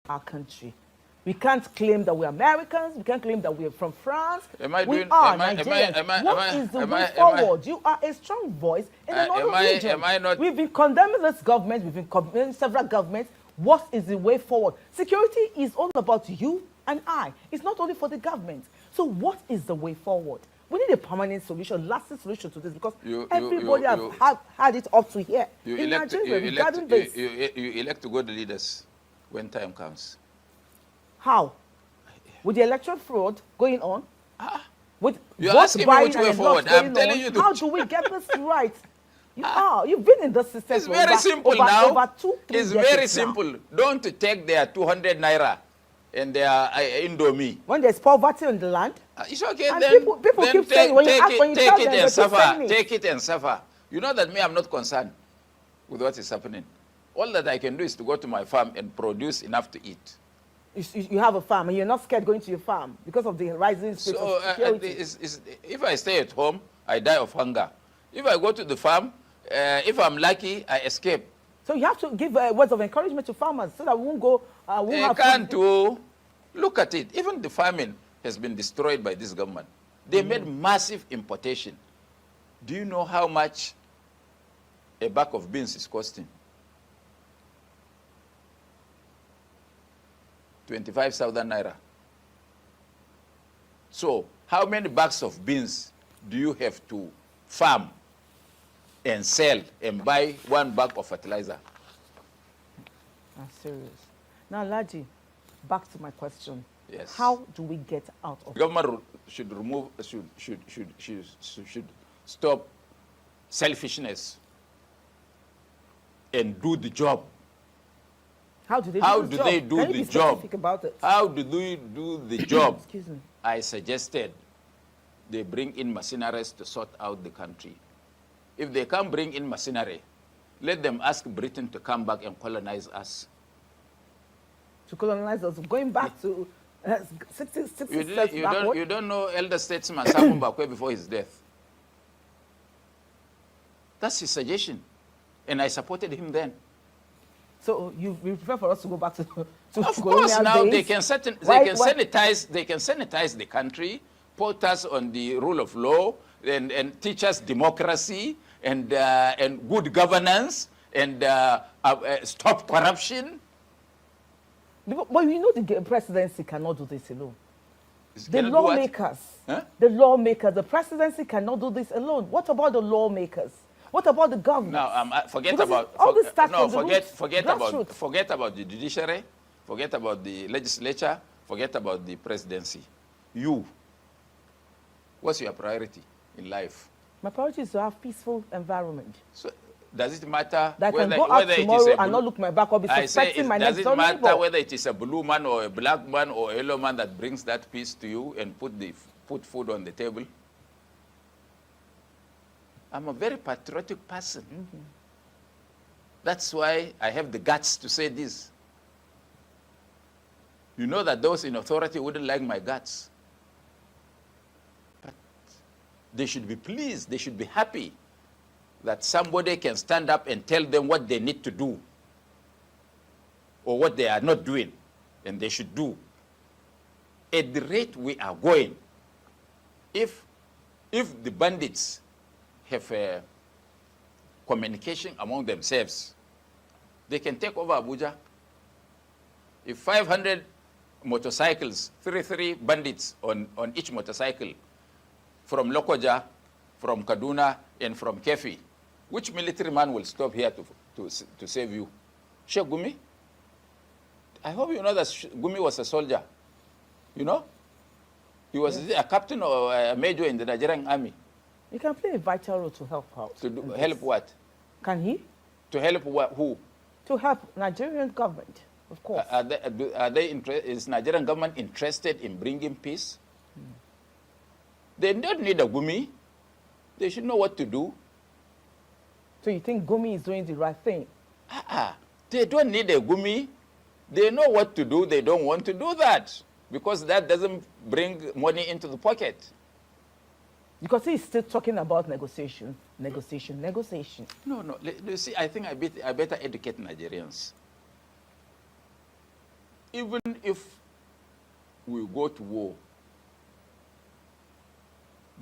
our country. We can't claim that we're Americans. We can't claim that we're from France. Am I we doing, are am I, Nigerians. What is the way am forward? You are a strong voice in the northern region. am I not? We've been condemning this government. We've been condemning several governments. What is the way forward? Security is all about you and I. It's not only for the government. So what is the way forward? We need a permanent solution, lasting solution to this, because everybody has had it up to here. You in elect, Nigeria, you, regarding elect, this. you elect good leaders when time comes. How? With the election fraud going on? With You're asking me which way forward. I'm telling you. How do we get this right? You've been in the system. It's very simple now. Over 2-3 it's very simple. Don't take their 200 naira and their Indomie. When there's poverty in the land, it's okay. and Then people keep saying, when you ask, when you tell them, and suffer. Take it and suffer. You know that me, I'm not concerned with what is happening. All that I can do is to go to my farm and produce enough to eat. You have a farm and you're not scared going to your farm because of the rising state of security. If I stay at home, I die of hunger. If I go to the farm, if I'm lucky, I escape. So you have to give words of encouragement to farmers so that we won't go. They can't do. Look at it. Even the farming has been destroyed by this government. They made massive importation. Do you know how much a bag of beans is costing? 25,000 naira. So, how many bags of beans do you have to farm and sell and buy one bag of fertilizer? I'm serious. Now, Laji, back to my question. Yes. How do we get out of government should stop selfishness and do the job. How do they do the job? About it? How do they do the job? Excuse me. I suggested they bring in mercenaries to sort out the country. If they can't bring in mercenary, let them ask Britain to come back and colonize us. To colonize us, going back to 60 you don't know elder statesman Samu Mbakwe before his death. That's his suggestion, and I supported him then. So you prefer for us to go back to of course now days? They can sanitize the country, put us on the rule of law, and teach us democracy and good governance and stop corruption. But you know the presidency cannot do this alone. The lawmakers, the presidency cannot do this alone. What about the lawmakers? What about the government? No, forget about the judiciary, forget about the legislature, forget about the presidency. You, what's your priority in life? My priority is to have peaceful environment. So, does it matter that I can go out tomorrow and not look my back or be suspecting my next door neighbor? Does it matter whether it is a blue man or a black man or a yellow man that brings that peace to you and put food on the table? I'm a very patriotic person. That's why I have the guts to say this. You know that those in authority wouldn't like my guts. But they should be pleased, they should be happy that somebody can stand up and tell them what they need to do or what they are not doing, and they should do. At the rate we are going, if the bandits have a communication among themselves, they can take over Abuja. If 500 motorcycles, 33 bandits on each motorcycle, from Lokoja, from Kaduna, and from Kefi, which military man will stop here to save you? Sheikh Gumi? I hope you know that Gumi was a soldier. You know? He was a captain or a major in the Nigerian army. He can play a vital role to help out. To help what? Can he? To help what? Who? To help Nigerian government, of course. Is Nigerian government interested in bringing peace? They don't need a Gumi. They should know what to do. So you think Gumi is doing the right thing? They don't need a Gumi. They know what to do. They don't want to do that because that doesn't bring money into the pocket. Because he's still talking about negotiation. No. You see, I think I better educate Nigerians. even if we go to war,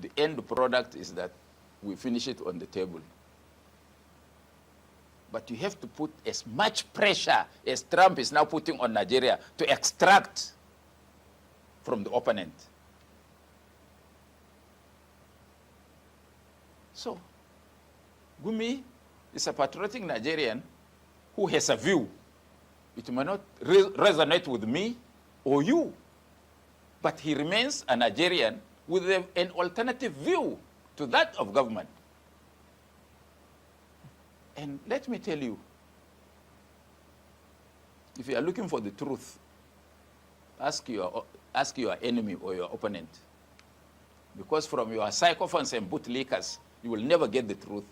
the end product is that we finish it on the table. But you have to put as much pressure as Trump is now putting on Nigeria to extract from the opponent. So, Gumi is a patriotic Nigerian who has a view. It may not resonate with me or you, but he remains a Nigerian with an alternative view to that of government. And let me tell you, if you are looking for the truth, ask your enemy or your opponent. Because from your sycophants and bootlickers, you will never get the truth.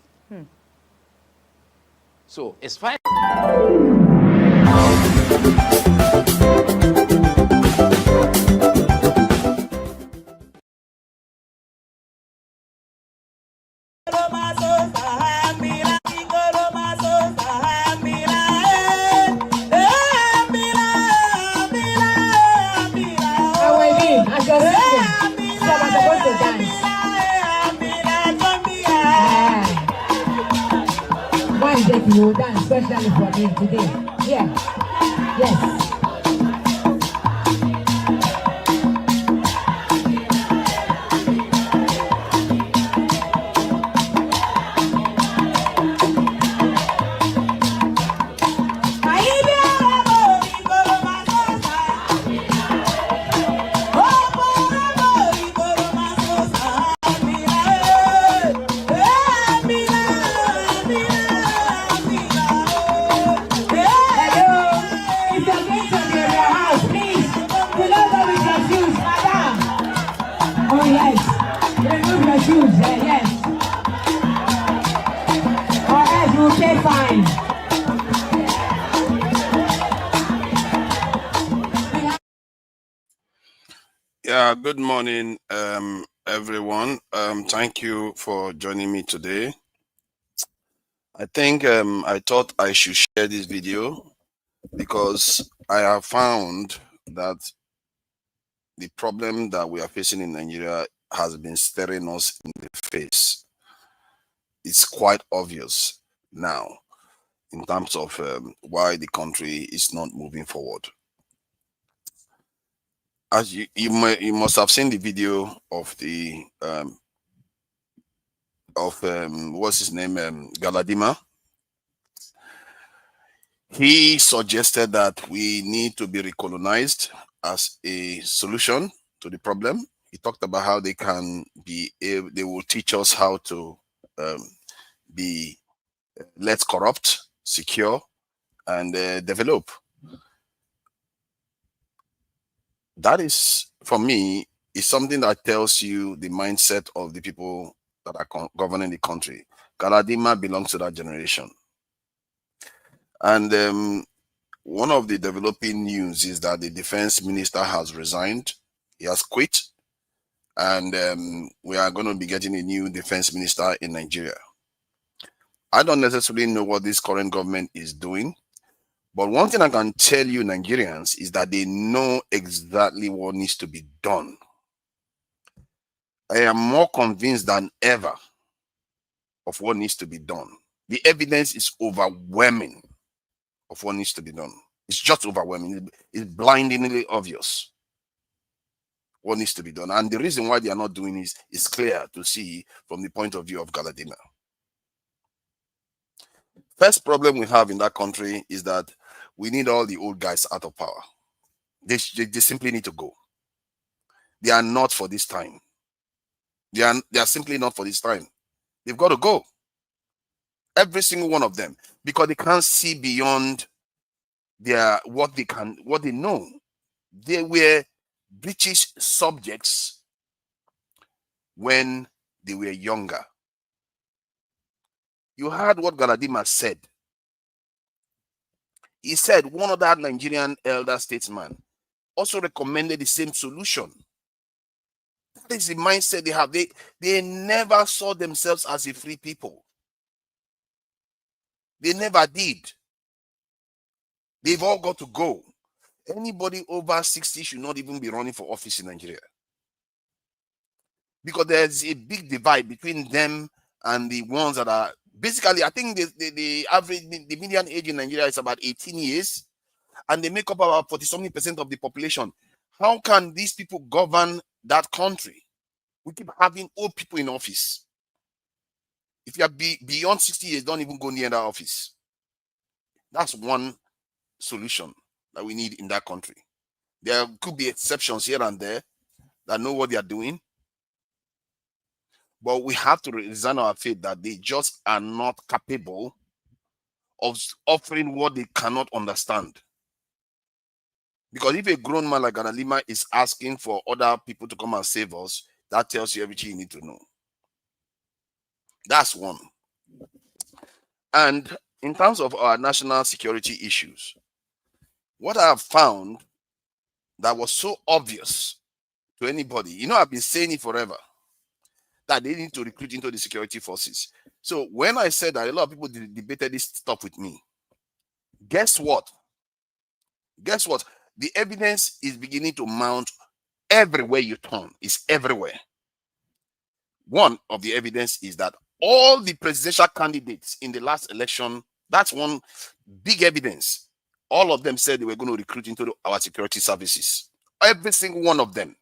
So, as far you dance especially for me today. Yeah. Yes. Yeah, good morning, everyone. Thank you for joining me today. I think I thought I should share this video because I have found that the problem that we are facing in Nigeria has been staring us in the face. It's quite obvious now in terms of why the country is not moving forward. As you must have seen the video of the what's his name, Galadima. He suggested that we need to be recolonized as a solution to the problem. He talked about how they will teach us how to be less corrupt, secure, and develop. That is, for me, is something that tells you the mindset of the people that are governing the country. Galadima belongs to that generation. And one of the developing news is that the defense minister has resigned. He has quit. And we are going to be getting a new defense minister in Nigeria. I don't necessarily know what this current government is doing. But one thing I can tell you, Nigerians, is that they know exactly what needs to be done. I am more convinced than ever of what needs to be done. The evidence is overwhelming of what needs to be done. It's just overwhelming. It's blindingly obvious what needs to be done. And the reason why they are not doing this is clear to see from the point of view of Galadima. First problem we have in that country is that we need all the old guys out of power. They simply need to go. They are not for this time. They are simply not for this time. They've got to go. Every single one of them, because they can't see beyond what they know. They were British subjects when they were younger. You heard what Galadima said. He said one other Nigerian elder statesman also recommended the same solution. That is the mindset they have. They never saw themselves as a free people. They never did. They've all got to go. Anybody over 60 should not even be running for office in Nigeria. Because there's a big divide between them and the ones that are basically, I think the average, the median age in Nigeria is about 18 years, and they make up about 40-something% of the population. How can these people govern that country? We keep having old people in office. If you are beyond 60 years, don't even go near that office. That's one solution that we need in that country. There could be exceptions here and there that know what they are doing, but we have to resign our faith that they just are not capable of offering what they cannot understand. Because if a grown man like Galadima is asking for other people to come and save us, that tells you everything you need to know. That's one. And in terms of our national security issues, what I have found that was so obvious to anybody, I've been saying it forever, that they need to recruit into the security forces. So when I said that, a lot of people debated this stuff with me. Guess what? The evidence is beginning to mount everywhere you turn. It's everywhere. One of the evidence is that all the presidential candidates in the last election, that's one big evidence. All of them said they were going to recruit into our security services. Every single one of them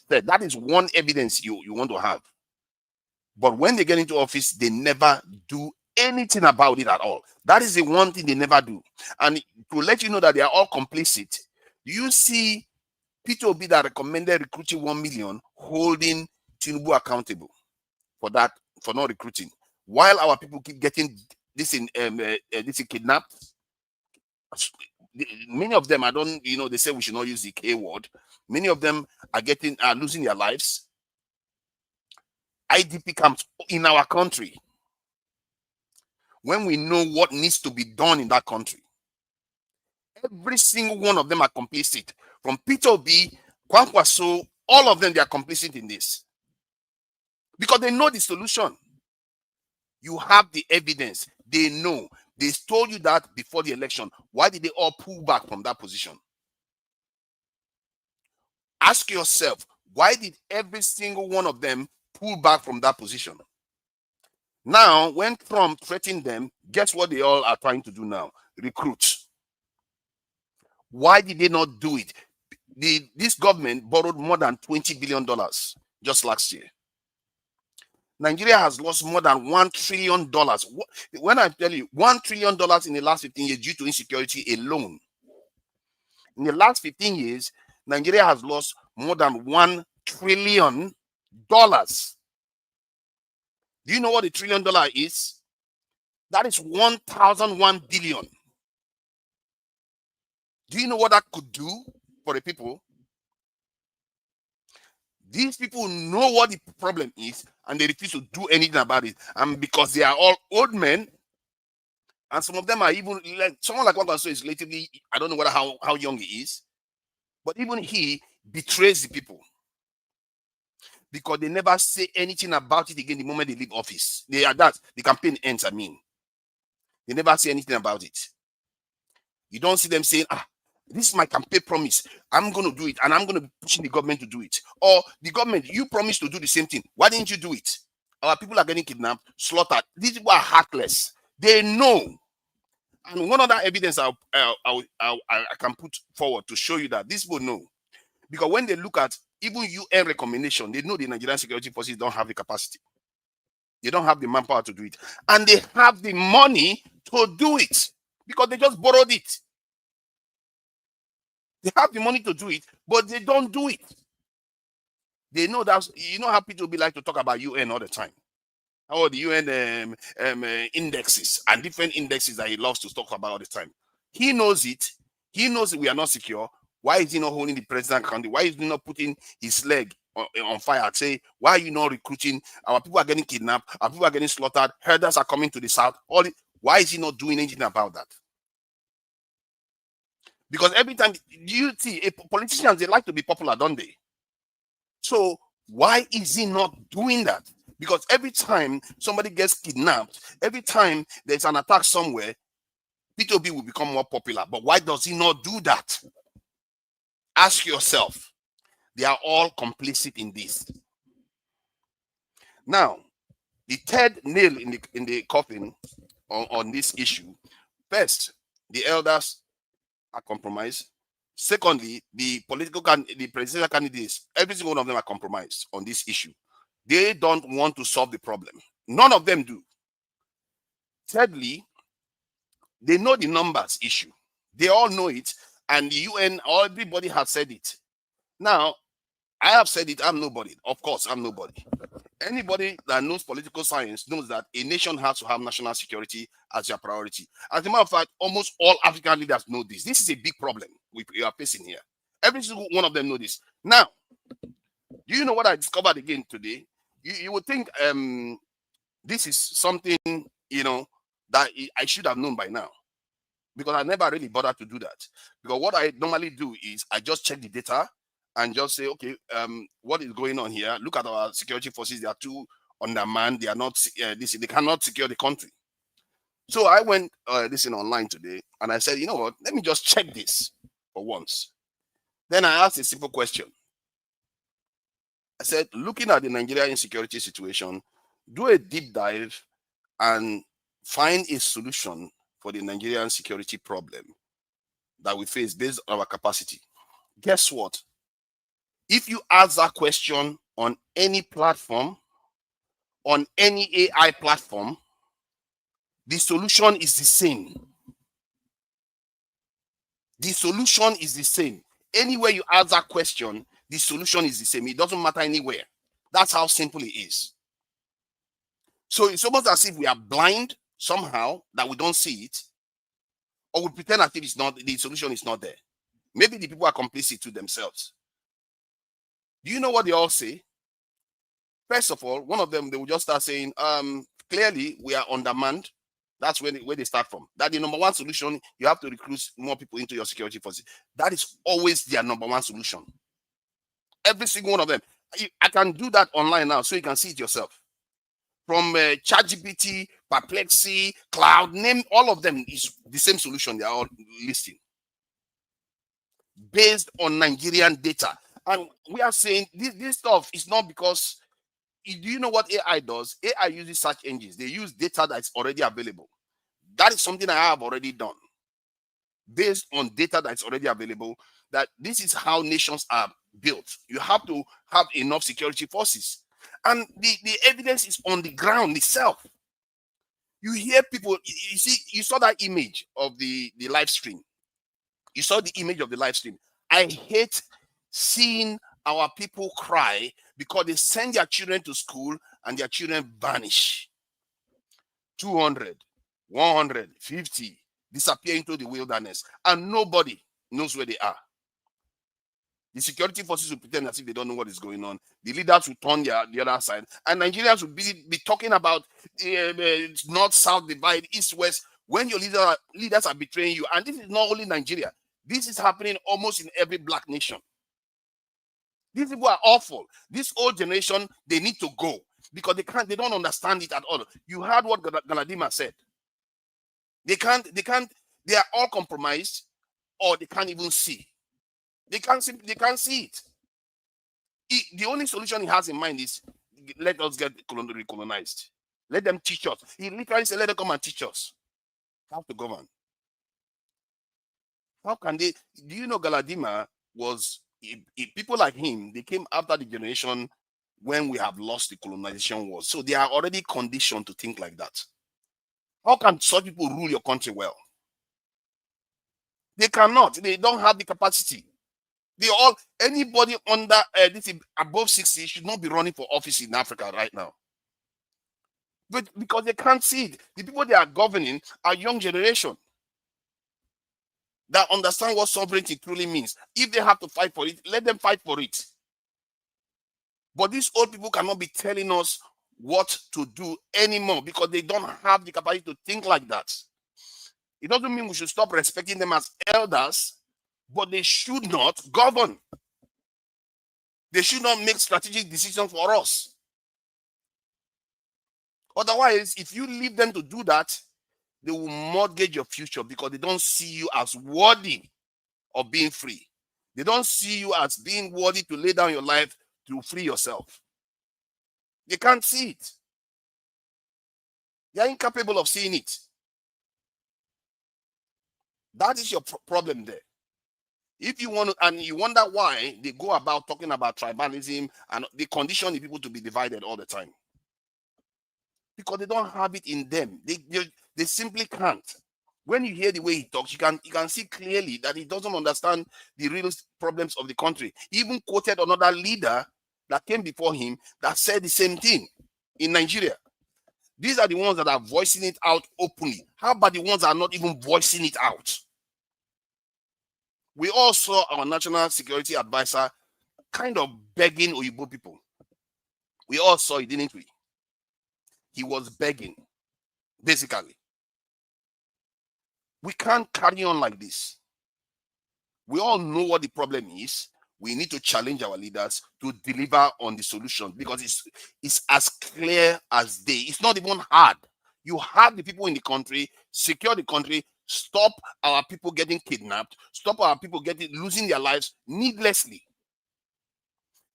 said that is one evidence you want to have. But when they get into office, they never do anything about it at all. That is the one thing they never do. And to let you know that they are all complicit, you see Peter Obi that recommended recruiting 1 million holding Tinubu accountable for that, for not recruiting, while our people keep getting this kidnapped. Many of them, they say we should not use the K word. Many of them are losing their lives. IDP camps in our country, when we know what needs to be done in that country. Every single one of them are complicit. From Peter Obi, Kwankwaso, all of them, they are complicit in this. Because they know the solution. You have the evidence. They know. They told you that before the election. Why did they all pull back from that position? Ask yourself, why did every single one of them pull back from that position? Now, when Trump threatened them, guess what they all are trying to do now? Recruit. Why did they not do it? This government borrowed more than $20 billion just last year. Nigeria has lost more than $1 trillion. When I tell you $1 trillion in the last 15 years due to insecurity alone, in the last 15 years, Nigeria has lost more than $1 trillion. Do you know what $1 trillion is? That is 1,001 billion. Do you know what that could do for the people? These people know what the problem is, and they refuse to do anything about it. And because they are all old men, and some of them are even like someone like Wagaso is relatively, I don't know how young he is, but even he betrays the people because they never say anything about it again the moment they leave office. The campaign ends. They never say anything about it. You don't see them saying, this is my campaign promise. I'm going to do it, and I'm going to be pushing the government to do it. Or the government, you promised to do the same thing. Why didn't you do it? Our people are getting kidnapped, slaughtered. These people are heartless. They know. And one other evidence I can put forward to show you that these people know. Because when they look at even UN recommendation, they know the Nigerian security forces don't have the capacity. They don't have the manpower to do it. And they have the money to do it because they just borrowed it. They have the money to do it, but they don't do it. They know that, how people be like to talk about UN all the time. How the UN indexes and different indexes that he loves to talk about all the time. He knows it. He knows that we are not secure. Why is he not holding the president accountable? Why is he not putting his leg on fire? Say, why are you not recruiting? Our people are getting kidnapped. Our people are getting slaughtered. Herders are coming to the south. Why is he not doing anything about that? Because every time you see politicians, they like to be popular, don't they? So why is he not doing that? Because every time somebody gets kidnapped, every time there's an attack somewhere, P2B will become more popular. But why does he not do that? Ask yourself, they are all complicit in this. Now, the third nail in the coffin on this issue, first, the elders are compromised. Secondly, the presidential candidates, every single one of them are compromised on this issue. They don't want to solve the problem. None of them do. Thirdly, they know the numbers issue. They all know it, and the UN, everybody has said it. Now, I have said it, I'm nobody. Of course, I'm nobody. Anybody that knows political science knows that a nation has to have national security as their priority. As a matter of fact, almost all African leaders know this. This is a big problem we are facing here. Every single one of them know this. Now, do you know what I discovered again today? You would think this is something, that I should have known by now, because I never really bothered to do that. Because what I normally do is I just check the data and just say, okay, what is going on here? Look at our security forces. They are too undermanned. They are not, they cannot secure the country. So I went online today and I said, you know what? Let me just check this for once. Then I asked a simple question. I said, looking at the Nigerian insecurity situation, do a deep dive and find a solution for the Nigerian security problem that we face based on our capacity. Guess what? If you ask that question on any platform, on any AI platform, the solution is the same. The solution is the same. Anywhere you ask that question, the solution is the same. It doesn't matter anywhere. That's how simple it is. So it's almost as if we are blind somehow, that we don't see it, or we pretend as if it's not, the solution is not there. Maybe the people are complicit to themselves. Do you know what they all say? First of all, one of them, they will just start saying, clearly we are undermanned. That's where they start from. That the number one solution, you have to recruit more people into your security forces. That is always their number one solution. Every single one of them. I can do that online now, so you can see it yourself. From ChatGPT, Perplexity, Cloud, name all of them is the same solution. They are all listing based on Nigerian data. And we are saying this stuff is not because, do you know what AI does? AI uses search engines. They use data that's already available. That is something I have already done. Based on data that's already available, that this is how nations are built. You have to have enough security forces. And the evidence is on the ground itself. You hear people, you see, you saw that image of the live stream. You saw the image of the live stream. I hate seeing our people cry because they send their children to school and their children vanish. 200, 150 disappear into the wilderness and nobody knows where they are. The security forces will pretend as if they don't know what is going on. The leaders will turn the other side, and Nigerians will be talking about north-south divide, east-west, when your leaders are betraying you. And this is not only Nigeria. This is happening almost in every black nation. These people are awful. This old generation, they need to go because they don't understand it at all. You heard what Galadima said. They are all compromised, or they can't even see. They can't see it. The only solution he has in mind is, let us get recolonized. Let them teach us. He literally said, let them come and teach us how to govern. How can they? Do you know Galadima was, people like him, they came after the generation when we have lost the colonization wars. So they are already conditioned to think like that. How can such people rule your country well? They cannot. They don't have the capacity. Anybody under above 60 should not be running for office in Africa right now. But because they can't see it. The people they are governing are young generation that understand what sovereignty truly means. If they have to fight for it, let them fight for it. But these old people cannot be telling us what to do anymore because they don't have the capacity to think like that. It doesn't mean we should stop respecting them as elders, but they should not govern. They should not make strategic decisions for us. Otherwise, if you leave them to do that, they will mortgage your future because they don't see you as worthy of being free. They don't see you as being worthy to lay down your life to free yourself. They can't see it. They are incapable of seeing it. That is your problem there. If you want to, and you wonder why they go about talking about tribalism and they condition the people to be divided all the time. Because they don't have it in them. They simply can't. When you hear the way he talks, you can see clearly that he doesn't understand the real problems of the country. He even quoted another leader that came before him that said the same thing in Nigeria. These are the ones that are voicing it out openly. How about the ones that are not even voicing it out? We all saw our national security advisor kind of begging Oyibo people. We all saw it, didn't we? He was begging, basically. We can't carry on like this. We all know what the problem is. We need to challenge our leaders to deliver on the solution because it's as clear as day. It's not even hard. You have the people in the country, secure the country, stop our people getting kidnapped, stop our people losing their lives needlessly.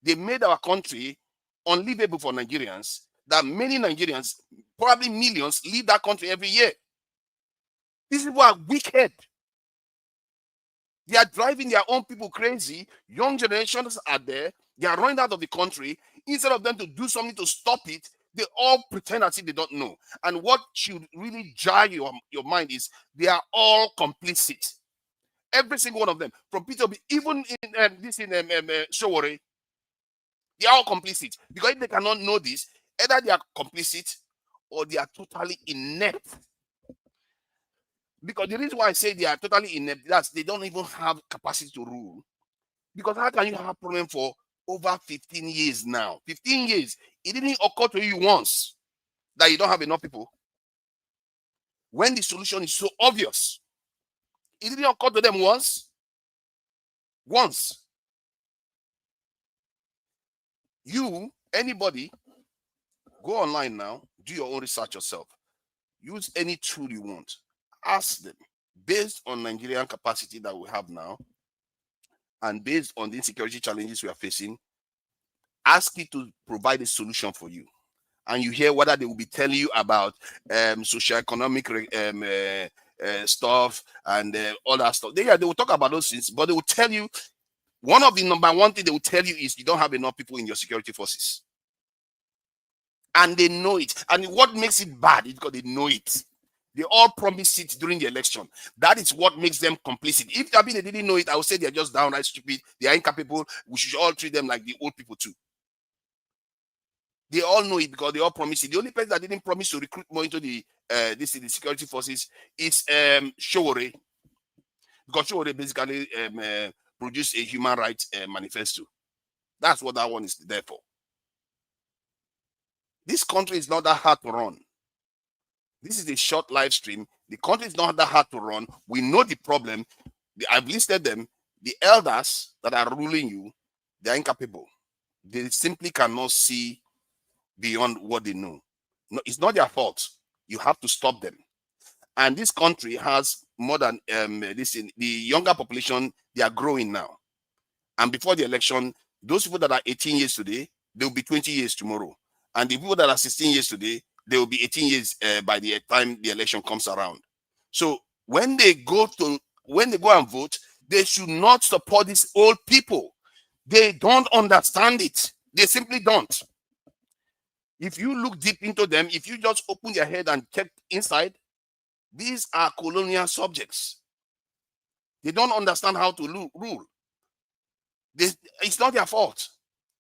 They made our country unlivable for Nigerians, that many Nigerians, probably millions, leave that country every year. These people are wicked. They are driving their own people crazy. Young generations are there. They are running out of the country. Instead of them to do something to stop it, they all pretend as if they don't know. And what should really jar your mind is they are all complicit. Every single one of them. From Peter, even in Showore, they are all complicit. Because if they cannot know this, either they are complicit or they are totally inept. Because the reason why I say they are totally inept, that's they don't even have capacity to rule. Because how can you have a problem for over 15 years now? 15 years. It didn't occur to you once that you don't have enough people. When the solution is so obvious. It didn't occur to them once. Once. You, anybody, go online now, do your own research yourself. Use any tool you want. Ask them, based on Nigerian capacity that we have now, and based on the insecurity challenges we are facing, ask it to provide a solution for you. And you hear whether they will be telling you about socio-economic stuff and all that stuff. They will talk about those things, but they will tell you, one of the number one thing they will tell you is you don't have enough people in your security forces. And they know it. And what makes it bad is because they know it. They all promise it during the election. That is what makes them complicit. If they didn't know it, I would say they're just downright stupid. They are incapable. We should all treat them like the old people too. They all know it because they all promise it. The only person that didn't promise to recruit more into the security forces is Showore. Because Showore basically produced a human rights manifesto. That's what that one is there for. This country is not that hard to run. This is a short live stream. The country is not that hard to run. We know the problem. I've listed them. The elders that are ruling you, they are incapable. They simply cannot see beyond what they know. No, it's not their fault. You have to stop them. And this country has more than the younger population, they are growing now. And before the election, those people that are 18 years today, they will be 20 years tomorrow. And the people that are 16 years today, they will be 18 years by the time the election comes around. So when they go and vote, they should not support these old people. They don't understand it. They simply don't. If you look deep into them, if you just open their head and check inside, these are colonial subjects. They don't understand how to rule. It's not their fault.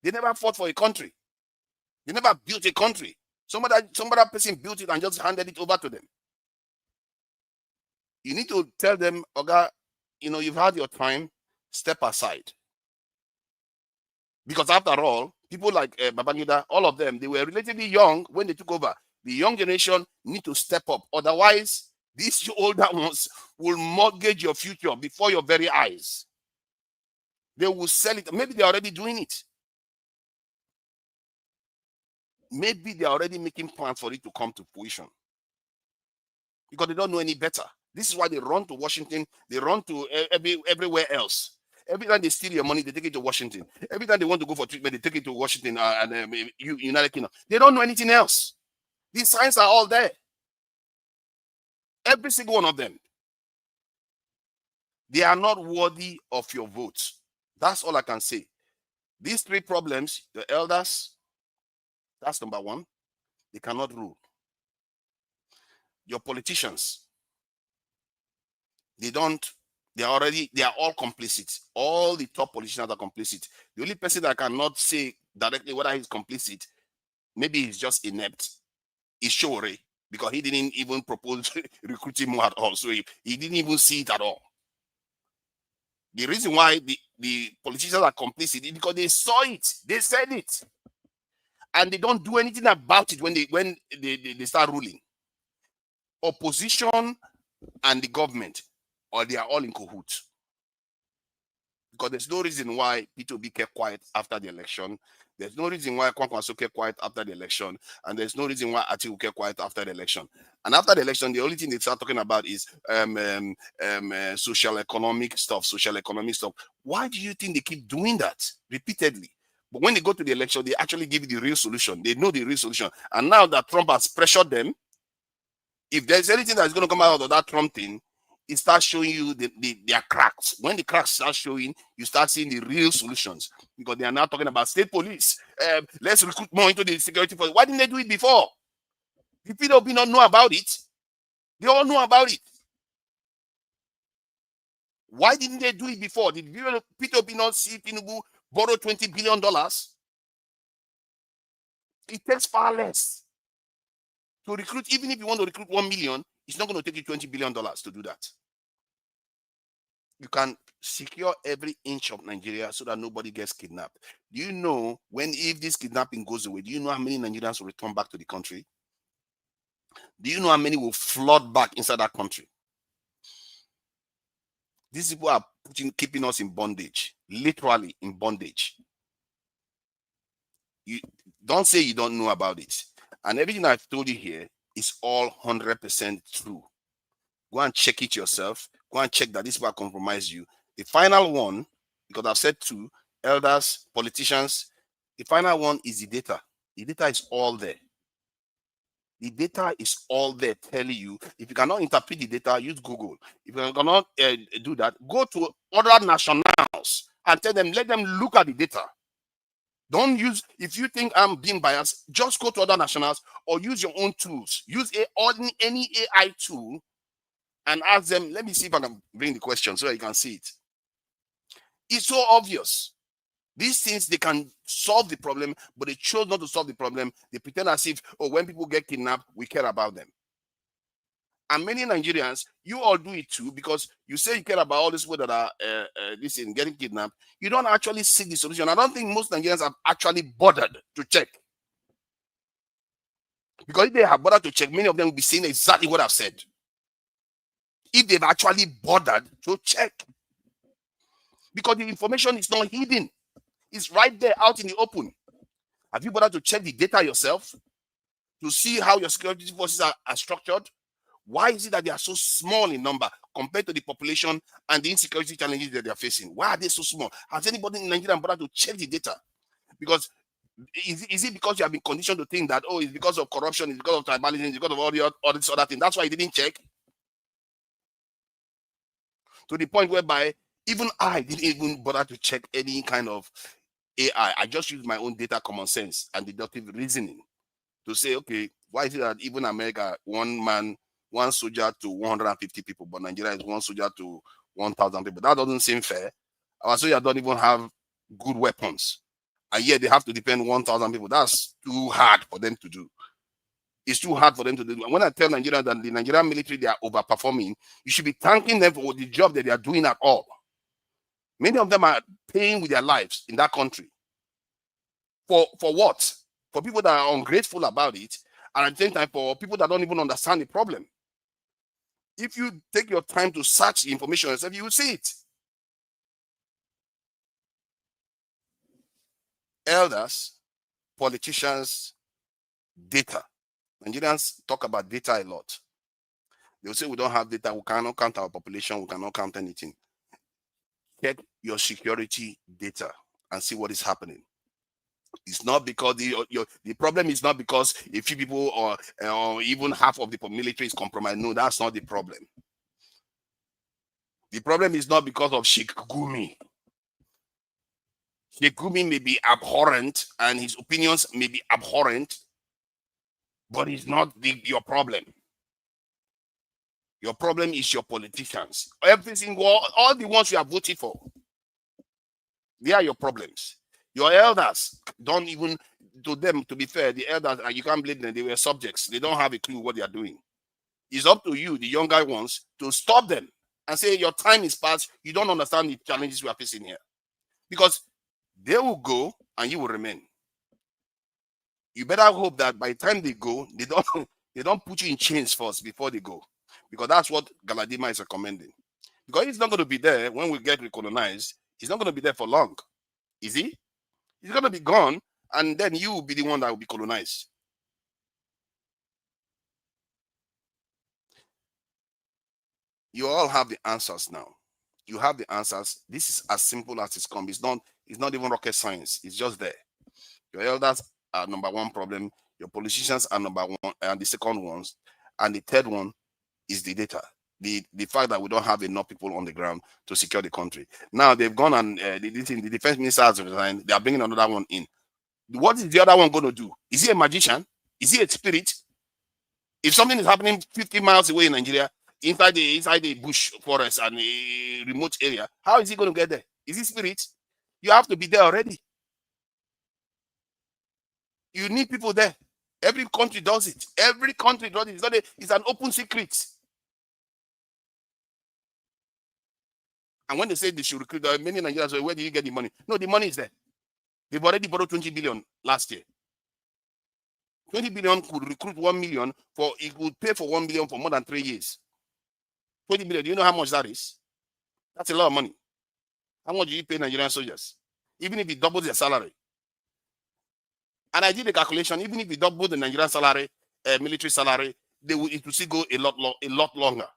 They never fought for a country. They never built a country. Some other person built it and just handed it over to them. You need to tell them, Oga, you've had your time, step aside. Because after all, people like Babangida, all of them, they were relatively young when they took over. The young generation need to step up. Otherwise, these older ones will mortgage your future before your very eyes. They will sell it. Maybe they're already doing it. Maybe they're already making plans for it to come to fruition. Because they don't know any better. This is why they run to Washington. They run to everywhere else. Every time they steal your money, they take it to Washington. Every time they want to go for treatment, they take it to Washington and United Kingdom. They don't know anything else. These signs are all there. Every single one of them. They are not worthy of your vote. That's all I can say. These three problems, the elders, that's number one. They cannot rule. Your politicians, they are all complicit. All the top politicians are complicit. The only person that cannot say directly whether he's complicit, maybe he's just inept, is Shore, because he didn't even propose recruiting more at all. So he didn't even see it at all. The reason why the politicians are complicit is because they saw it, they said it, and they don't do anything about it when they start ruling. Opposition and the government, or they are all in cahoots. Because there's no reason why P2B kept quiet after the election. There's no reason why Kwankwaso kept quiet after the election. And there's no reason why Atiku kept quiet after the election. And after the election, the only thing they start talking about is social economic stuff. Why do you think they keep doing that repeatedly? But when they go to the election, they actually give you the real solution. They know the real solution. And now that Trump has pressured them, if there's anything that's going to come out of that Trump thing, it starts showing you their cracks. When the cracks start showing, you start seeing the real solutions, because they are now talking about state police. Let's recruit more into the security force. Why didn't they do it before? Did P2B not know about it? They all know about it. Why didn't they do it before? Did P2B not see Tinubu borrow $20 billion? It takes far less to recruit. Even if you want to recruit 1 million, it's not going to take you $20 billion to do that. You can secure every inch of Nigeria so that nobody gets kidnapped. Do you know if this kidnapping goes away, do you know how many Nigerians will return back to the country? Do you know how many will flood back inside that country? These people are keeping us in bondage, literally in bondage. You don't say you don't know about it. And everything I've told you here is all 100% true. Go and check it yourself. Go and check that this will compromise you. The final one, because I've said two, elders, politicians, the final one is the data. The data is all there. The data is all there telling you. If you cannot interpret the data, use Google. If you cannot do that, go to other nationals and tell them, let them look at the data. Don't use, if you think I'm being biased, just go to other nationals or use your own tools. Use any AI tool and ask them. Let me see if I can bring the question so that you can see it. It's so obvious. These things, they can solve the problem, but they chose not to solve the problem. They pretend as if, oh, when people get kidnapped, we care about them. And many Nigerians, you all do it too, because you say you care about all these people that are getting kidnapped. You don't actually see the solution. I don't think most Nigerians have actually bothered to check. Because if they have bothered to check, many of them will be saying exactly what I've said. If they've actually bothered to check. Because the information is not hidden. It's right there out in the open. Have you bothered to check the data yourself? To see how your security forces are structured? Why is it that they are so small in number compared to the population and the insecurity challenges that they are facing? Why are they so small? Has anybody in Nigeria bothered to check the data? Because is it because you have been conditioned to think that, oh, it's because of corruption, it's because of tribalism, it's because of all this other thing? That's why you didn't check? To the point whereby even I didn't even bother to check any kind of AI. I just used my own data, common sense, and deductive reasoning to say, okay, why is it that even America, one soldier to 150 people, but Nigeria is one soldier to 1,000 people? That doesn't seem fair. Our soldiers don't even have good weapons, and yet they have to depend 1,000 people. That's too hard for them to do. It's too hard for them to do. And when I tell Nigerians that the Nigerian military, they are overperforming, you should be thanking them for the job that they are doing at all. Many of them are paying with their lives in that country. For what? For people that are ungrateful about it, and at the same time for people that don't even understand the problem. If you take your time to search the information yourself, you will see it. Elders, politicians, data. Nigerians talk about data a lot. They'll say we don't have data, we cannot count our population, we cannot count anything. check your security data and see what is happening. It's not because the problem is not because a few people or even half of the military is compromised. No, that's not the problem. The problem is not because of Sheikh Gumi. Sheikh Gumi may be abhorrent and his opinions may be abhorrent, but it's not your problem. Your problem is your politicians. All the ones you have voted for, they are your problems. Your elders don't even, to them, to be fair, the elders, you can't blame them, they were subjects. They don't have a clue what they are doing. It's up to you, the younger ones, to stop them and say, your time is past. You don't understand the challenges we are facing here. Because they will go and you will remain. You better hope that by the time they go, they don't put you in chains first before they go. Because that's what Galadima is recommending. Because he's not going to be there when we get recolonized. He's not going to be there for long. Is he? He's going to be gone, and then you will be the one that will be colonized. You all have the answers now. You have the answers. This is as simple as it's come. It's not even rocket science. It's just there. Your elders are number one problem. Your politicians are number one, and the second ones. And the third one is the data. The fact that we don't have enough people on the ground to secure the country. Now they've gone and the defense minister has resigned. They are bringing another one in. What is the other one going to do? Is he a magician? Is he a spirit? If something is happening 50 miles away in Nigeria, inside the bush forest and a remote area, how is he going to get there? Is he spirit? You have to be there already. You need people there. Every country does it. Every country does it. It's an open secret. And when they say they should recruit, many Nigerians say, where did you get the money? No, the money is there. They've already borrowed 20 billion last year. 20 billion could recruit 1 million it would pay for 1 million for more than 3 years. 20 billion, do you know how much that is? That's a lot of money. How much do you pay Nigerian soldiers? Even if it doubles their salary. And I did a calculation, even if you double the Nigerian salary, military salary, it will still go a lot longer.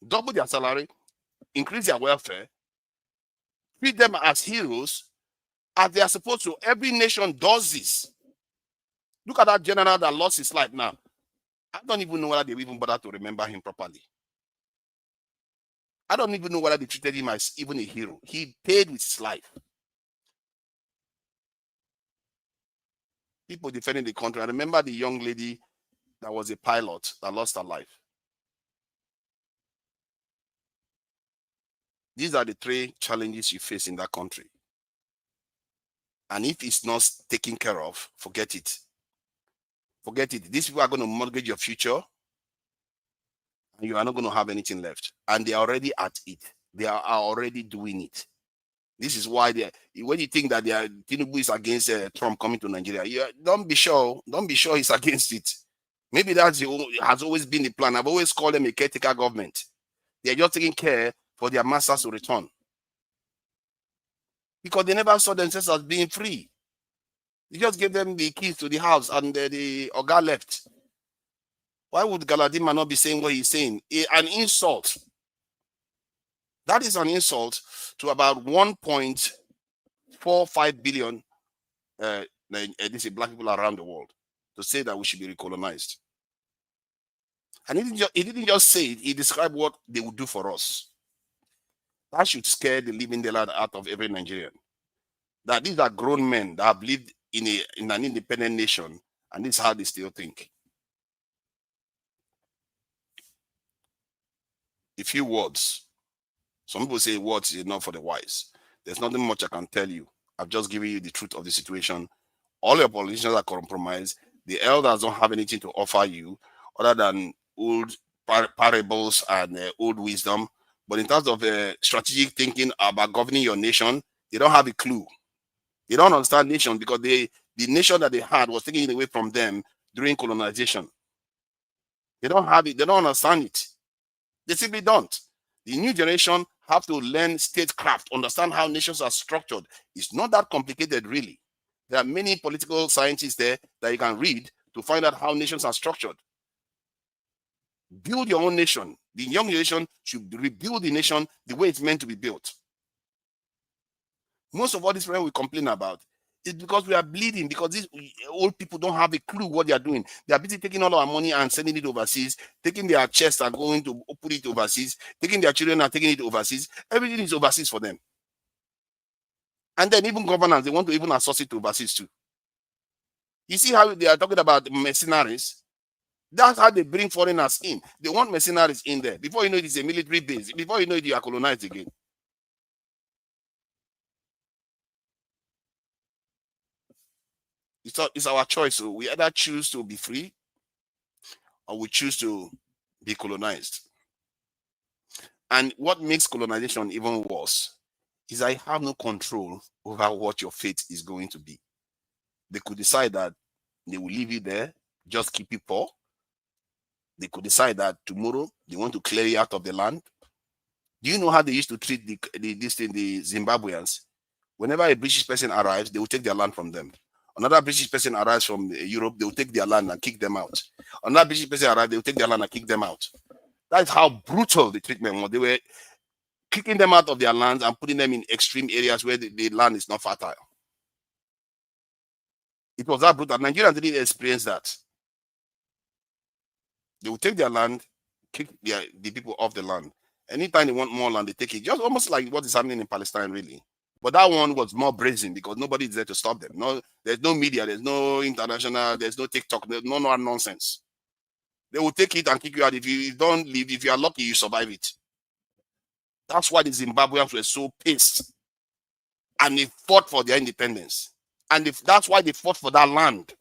Double their salary, increase their welfare, treat them as heroes, as they are supposed to. Every nation does this. Look at that general that lost his life now. I don't even know whether they even bother to remember him properly. I don't even know whether they treated him as even a hero. He paid with his life. People defending the country. I remember the young lady that was a pilot that lost her life. These are the 3 challenges you face in that country. And if it's not taken care of, forget it. Forget it. These people are going to mortgage your future, and you are not going to have anything left. And they are already at it. They are already doing it. This is why when you think that Tinubu is against Trump coming to Nigeria, don't be sure. Don't be sure he's against it. Maybe that has always been the plan. I've always called them a caretaker government. They are just taking care for their masters to return. Because they never saw themselves as being free. They just gave them the keys to the house and the Oga left. Why would Galadima not be saying what he's saying? An insult. That is an insult to about 1.45 billion black people around the world to say that we should be recolonized. And he didn't just say it, he described what they would do for us. That should scare the living daylight out of every Nigerian. That these are grown men that have lived in an independent nation, and this is how they still think. A few words. Some people say words is enough for the wise. There's nothing much I can tell you. I've just given you the truth of the situation. All your politicians are compromised. The elders don't have anything to offer you other than old parables and old wisdom. But in terms of strategic thinking about governing your nation, they don't have a clue. They don't understand nation because the nation that they had was taken away from them during colonization. They don't have it. They don't understand it. They simply don't. The new generation have to learn statecraft, understand how nations are structured. It's not that complicated, really. There are many political scientists there that you can read to find out how nations are structured. Build your own nation. The young nation should rebuild the nation the way it's meant to be built. Most of all this we complain about is because we are bleeding, because these old people don't have a clue what they are doing. They are busy taking all our money and sending it overseas, taking their chest and going to put it overseas, taking their children and taking it overseas. Everything is overseas for them. And then even governance, they want to even associate it to overseas too. You see how they are talking about mercenaries? That's how they bring foreigners in. They want mercenaries in there. Before you know it, it's a military base. Before you know it, you are colonized again. It's our choice. So we either choose to be free or we choose to be colonized. And what makes colonization even worse is I have no control over what your fate is going to be. They could decide that they will leave you there, just keep you poor. They could decide that tomorrow they want to clear you out of the land. Do you know how they used to treat the Zimbabweans? Whenever a British person arrives, they will take their land from them. Another British person arrives from Europe, they will take their land and kick them out. Another British person arrives, they will take their land and kick them out. That's how brutal the treatment was. They were kicking them out of their lands and putting them in extreme areas where the land is not fertile. It was that brutal. Nigerians didn't experience that. They will take their land, kick the people off the land. Anytime they want more land, they take it. Just almost like what is happening in Palestine, really. But that one was more brazen because nobody is there to stop them. No, there's no media, there's no international, there's no TikTok, there's no nonsense. They will take it and kick you out. If you don't leave, if you are lucky, you survive it. That's why the Zimbabweans were so pissed. And they fought for their independence. And that's why they fought for that land.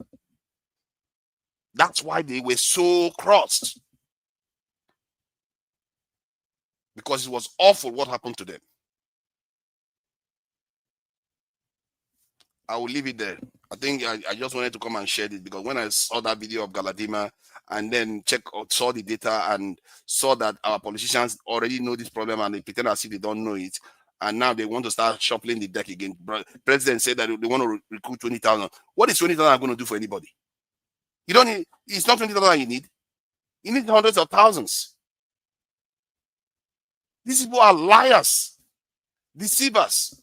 That's why they were so crossed. Because it was awful what happened to them. I will leave it there. I think I just wanted to come and share this because when I saw that video of Galadima and then saw the data and saw that our politicians already know this problem and they pretend as if they don't know it, and now they want to start shuffling the deck again. President said that they want to recruit 20,000. What is 20,000 going to do for anybody? You don't need. It's not 20,000 you need. You need hundreds of thousands. These people are liars, deceivers.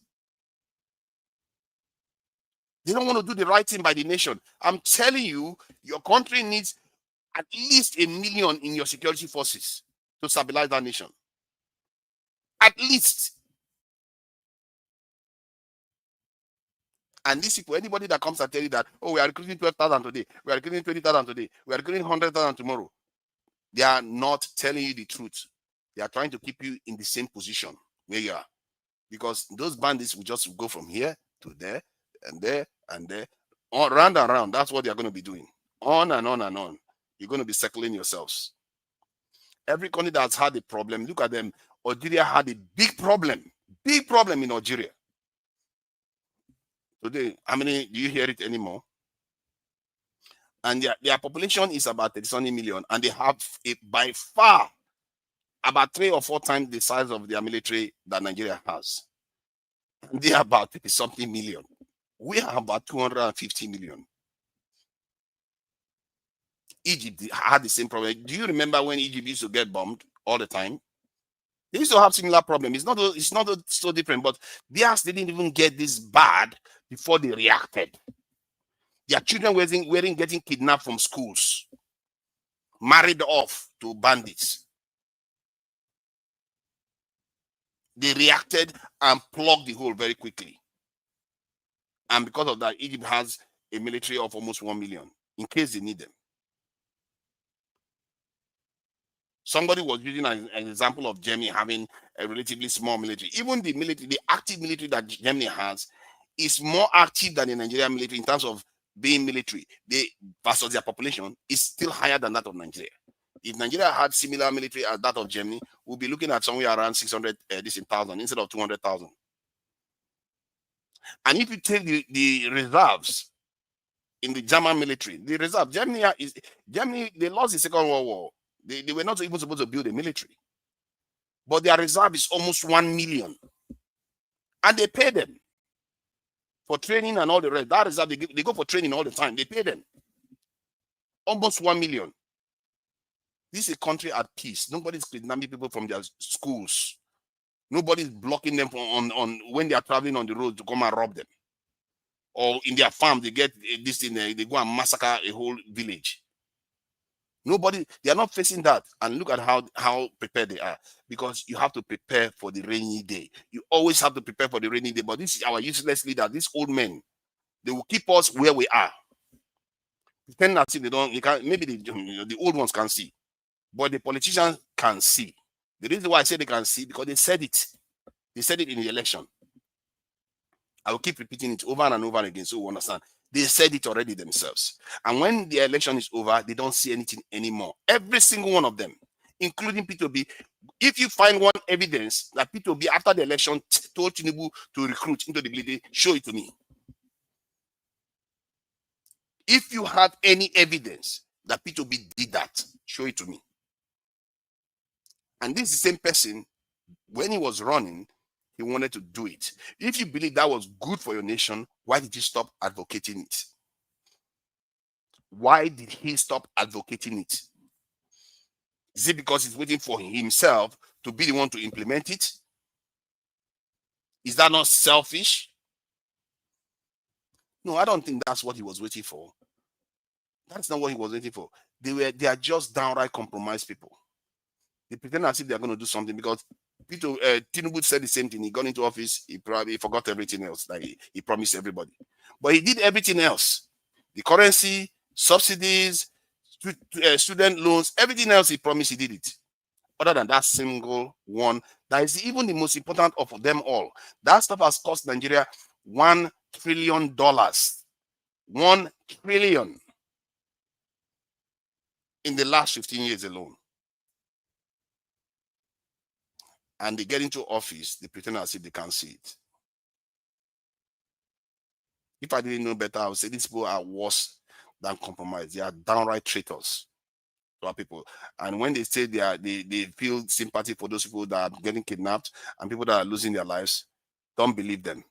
They don't want to do the right thing by the nation. I'm telling you, your country needs at least 1 million in your security forces to stabilize that nation. At least. And these people, anybody that comes and tell you that, oh, we are recruiting 12,000 today, we are recruiting 20,000 today, we are recruiting 100,000 tomorrow, they are not telling you the truth. They are trying to keep you in the same position where you are. Because those bandits will just go from here to there and there and there, on, round and round. That's what they're going to be doing. On and on and on. You're going to be circling yourselves. Every country that's had a problem, look at them. Algeria had a big problem in Algeria. Today, how many do you hear it anymore? And their population is about 30 million, and they have by far about 3 or 4 times the size of their military that Nigeria has. And they are about 30-something million. We are about 250 million. Egypt had the same problem. Do you remember when Egypt used to get bombed all the time? They used to have similar problem. It's not so different, but theirs didn't even get this bad before they reacted. Their children weren't getting kidnapped from schools, married off to bandits. They reacted and plugged the hole very quickly. And because of that, Egypt has a military of almost 1 million in case they need them. Somebody was using an example of Germany having a relatively small military. Even the active military that Germany has is more active than the Nigerian military in terms of being military. They versus their population is still higher than that of Nigeria. If Nigeria had similar military as that of Germany, we'll be looking at somewhere around 600,000 instead of 200,000. And if you take the reserves in the German military, the reserve, Germany, they lost the Second World War. They were not even supposed to build a military. But their reserve is almost 1 million. And they pay them for training and all the rest. That reserve, they go for training all the time. They pay them almost 1 million. This is a country at peace. Nobody's kidnapping people from their schools. Nobody's blocking them on when they are traveling on the road to come and rob them. Or in their farm, they get this thing, they go and massacre a whole village. Nobody, they are not facing that. And look at how prepared they are. Because you have to prepare for the rainy day. You always have to prepare for the rainy day. But this is our useless leader, these old men. They will keep us where we are. Pretend that they don't, maybe the old ones can see. But the politicians can see. The reason why I say they can see, because they said it. They said it in the election. I will keep repeating it over and over again so we understand. They said it already themselves. And when the election is over, they don't see anything anymore. Every single one of them, including P2B. If you find one evidence that P2B, after the election, told Tinubu to recruit into the building, show it to me. If you have any evidence that P2B did that, show it to me. And this is the same person, when he was running, he wanted to do it. If you believe that was good for your nation, why did you stop advocating it? Why did he stop advocating it? Is it because he's waiting for himself to be the one to implement it? Is that not selfish? No, I don't think that's what he was waiting for. That's not what he was waiting for. They are just downright compromised people. They pretend as if they are going to do something because Tinubu said the same thing. He got into office, he probably forgot everything else that he promised everybody. But he did everything else. The currency, subsidies, student loans, everything else he promised, he did it. Other than that single one, that is even the most important of them all. That stuff has cost Nigeria $1 trillion. $1 trillion in the last 15 years alone. And they get into office, they pretend as if they can't see it. If I didn't know better, I would say these people are worse than compromise. They are downright traitors to our people. And when they say they feel sympathy for those people that are getting kidnapped and people that are losing their lives, don't believe them.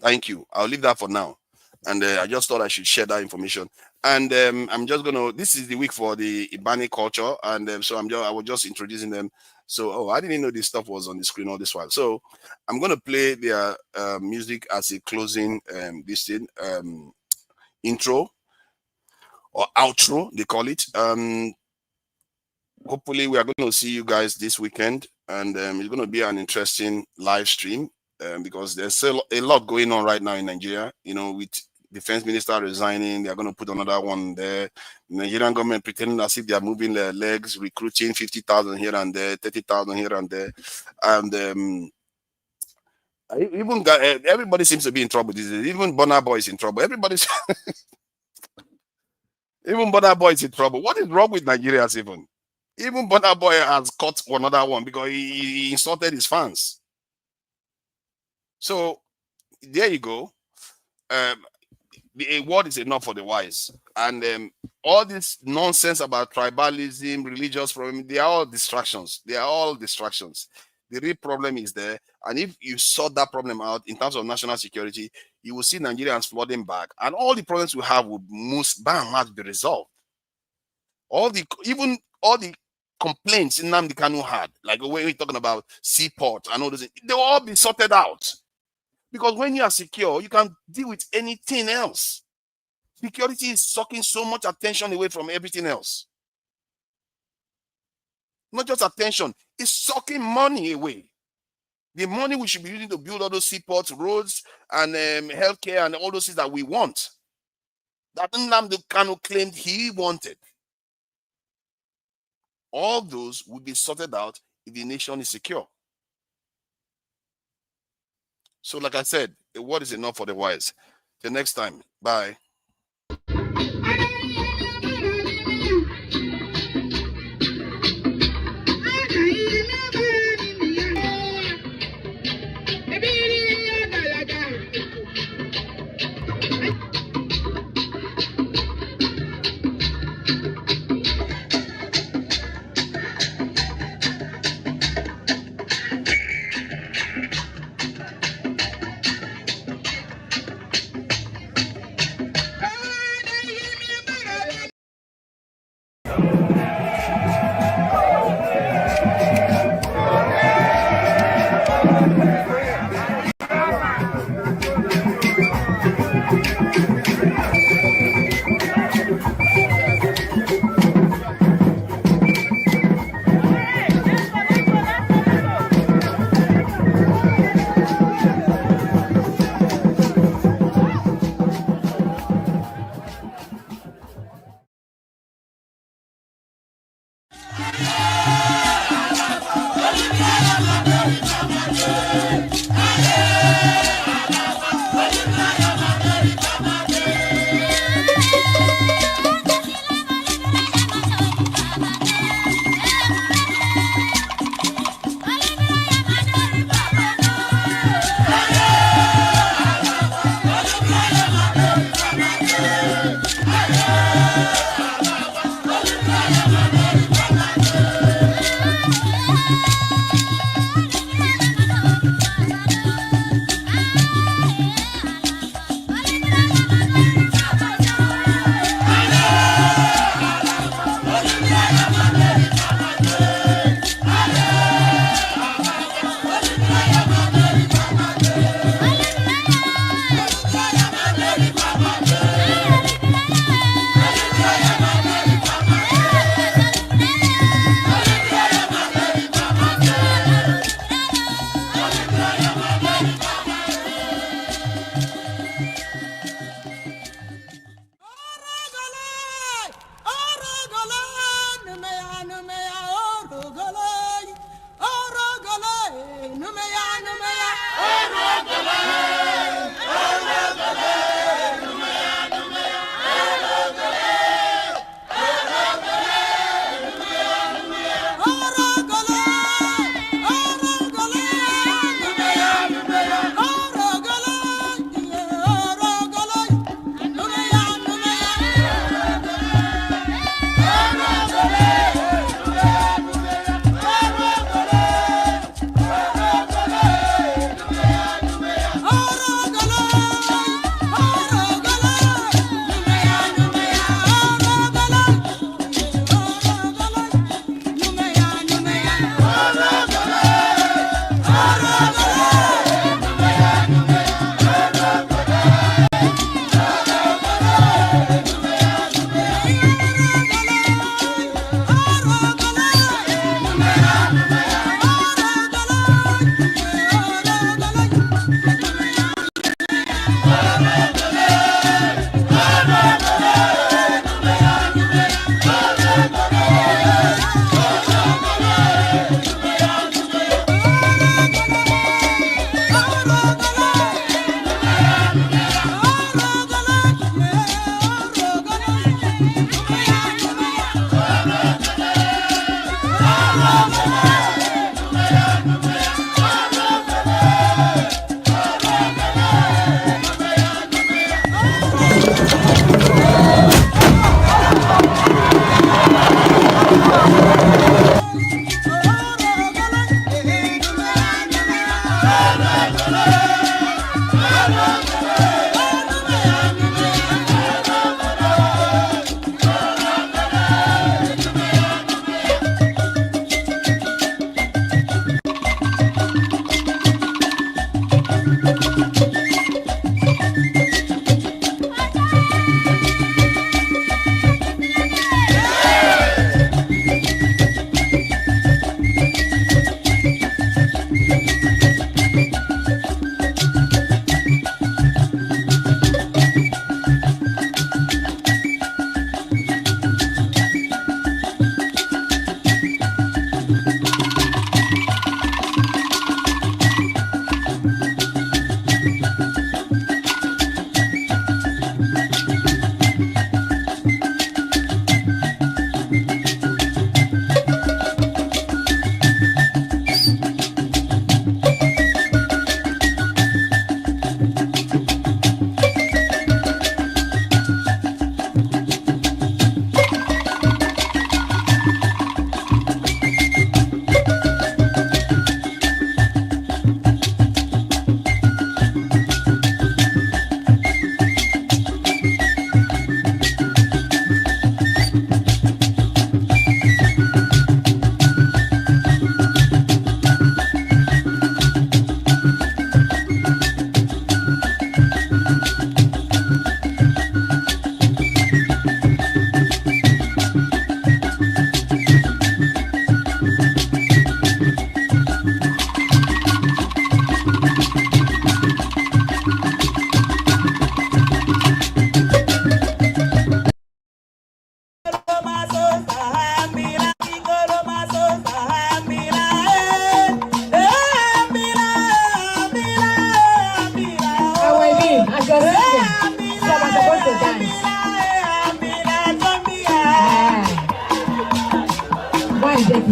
Thank you. I'll leave that for now. And I just thought I should share that information. And I'm just gonna. This is the week for the Ibani culture, and so I was just introducing them. So, I didn't know this stuff was on the screen all this while. So, I'm gonna play their music as a closing intro or outro, they call it. Hopefully, we are going to see you guys this weekend, and it's going to be an interesting live stream because there's still a lot going on right now in Nigeria. You know, with defense minister resigning, they are going to put another one there. The Nigerian government pretending as if they are moving their legs, recruiting 50,000 here and there, 30,000 here and there, and even everybody seems to be in trouble. Even Burna Boy is in trouble. Everybody's even Burna Boy is in trouble. What is wrong with Nigerians even? Even Burna Boy has caught another one because he insulted his fans. So there you go. The word is enough for the wise. And all this nonsense about tribalism, religious problem, they are all distractions. They are all distractions. The real problem is there. And if you sort that problem out in terms of national security, you will see Nigerians flooding back. And all the problems we have will most by and large be resolved. Even all the complaints in Nnamdi Kanu had, like when we're talking about seaport and all those things, they will all be sorted out. Because when you are secure, you can deal with anything else. Security is sucking so much attention away from everything else. Not just attention, it's sucking money away. The money we should be using to build all those seaports, roads, and healthcare, and all those things that we want, that Nnamdi Kanu claimed he wanted. All those will be sorted out if the nation is secure. So, like I said, the word is enough for the wise. Till next time, bye.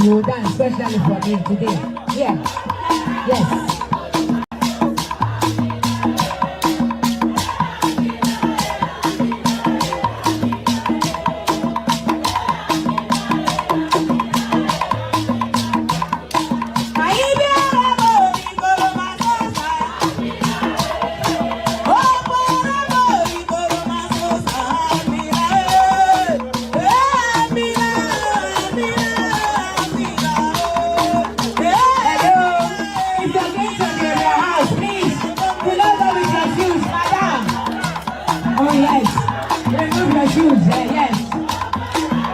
you dance especially for me today. Yeah. Yes.